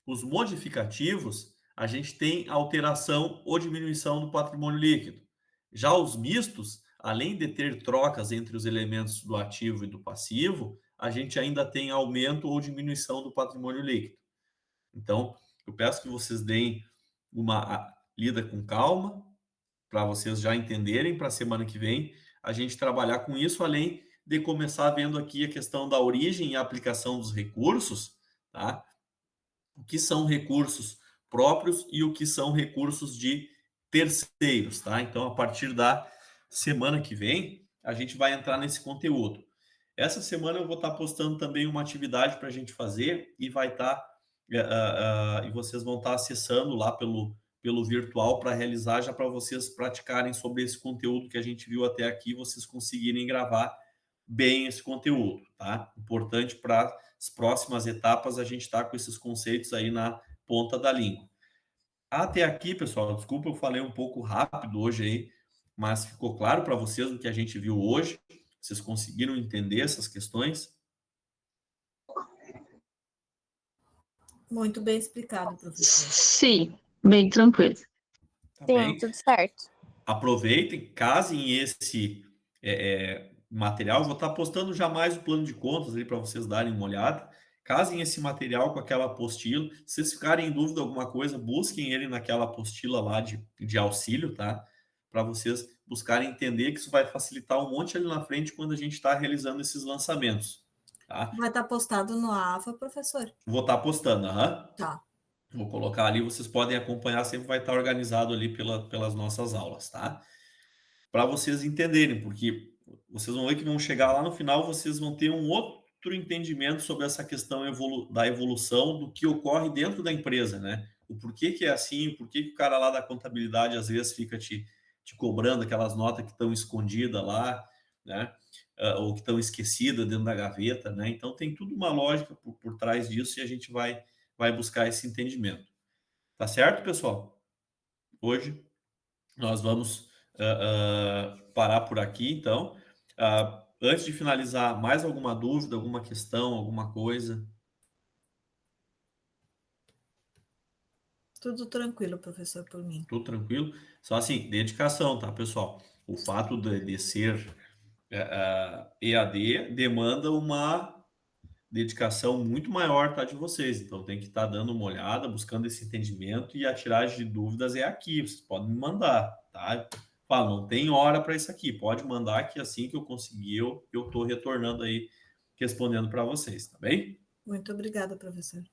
Os modificativos, a gente tem alteração ou diminuição do patrimônio líquido. Já os mistos, além de ter trocas entre os elementos do ativo e do passivo, a gente ainda tem aumento ou diminuição do patrimônio líquido. Então, eu peço que vocês deem uma lida com calma, para vocês já entenderem, para a semana que vem a gente trabalhar com isso, além de começar vendo aqui a questão da origem e aplicação dos recursos, tá? O que são recursos próprios e o que são recursos de terceiros, tá? Então, a partir da semana que vem, a gente vai entrar nesse conteúdo. Essa semana eu vou estar postando também uma atividade para a gente fazer e vai estar e vocês vão estar acessando lá pelo virtual para realizar, já para vocês praticarem sobre esse conteúdo que a gente viu até aqui, vocês conseguirem gravar bem esse conteúdo, tá? Importante para as próximas etapas a gente estar com esses conceitos aí na ponta da língua. Até aqui, pessoal, desculpa, eu falei um pouco rápido hoje aí, mas ficou claro para vocês o que a gente viu hoje? Vocês conseguiram entender essas questões? Muito bem explicado, professor. Sim, bem tranquilo. Tá Sim, bem? tudo certo. Aproveitem, casem esse material. Vou estar postando já mais o plano de contas ali para vocês darem uma olhada. Casem esse material com aquela apostila. Se vocês ficarem em dúvida alguma coisa, busquem ele naquela apostila lá de auxílio, tá? Para vocês buscarem entender que isso vai facilitar um monte ali na frente quando a gente está realizando esses lançamentos. Tá? Vai estar postado no AFA, professor? Vou estar postando, Tá. Vou colocar ali, vocês podem acompanhar, sempre vai estar organizado ali pelas nossas aulas, tá? Para vocês entenderem, porque vocês vão ver que vão chegar lá no final, vocês vão ter um outro entendimento sobre essa questão da evolução do que ocorre dentro da empresa, né? O porquê que é assim, o porquê que o cara lá da contabilidade às vezes fica te cobrando aquelas notas que estão escondidas lá, né? Ou que estão esquecidas dentro da gaveta, né? Então tem tudo uma lógica por trás disso e a gente vai buscar esse entendimento. Tá certo, pessoal? Hoje nós vamos parar por aqui, então. Antes de finalizar, mais alguma dúvida, alguma questão, alguma coisa? Tudo tranquilo, professor, por mim. Tudo tranquilo? Só assim, dedicação, tá, pessoal? O fato de ser EAD demanda uma dedicação muito maior, tá, de vocês. Então tem que estar dando uma olhada, buscando esse entendimento, e a tiragem de dúvidas é aqui. Vocês podem me mandar, tá? Fala, não tem hora para isso aqui. Pode mandar que assim que eu conseguir, eu estou retornando aí, respondendo para vocês, tá bem? Muito obrigada, professor.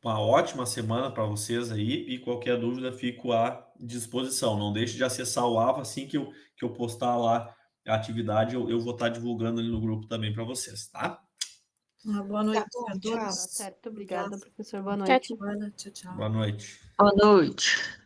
Uma ótima semana para vocês aí, e qualquer dúvida fico à disposição. Não deixe de acessar o AVA, assim que eu postar lá a atividade, eu vou estar divulgando ali no grupo também para vocês, tá? Uma boa noite bom, a tchau. Tá todos. certo, obrigada, professor. Boa Tchau, noite. tchau. Boa noite, tchau, tchau. Boa noite. Boa noite.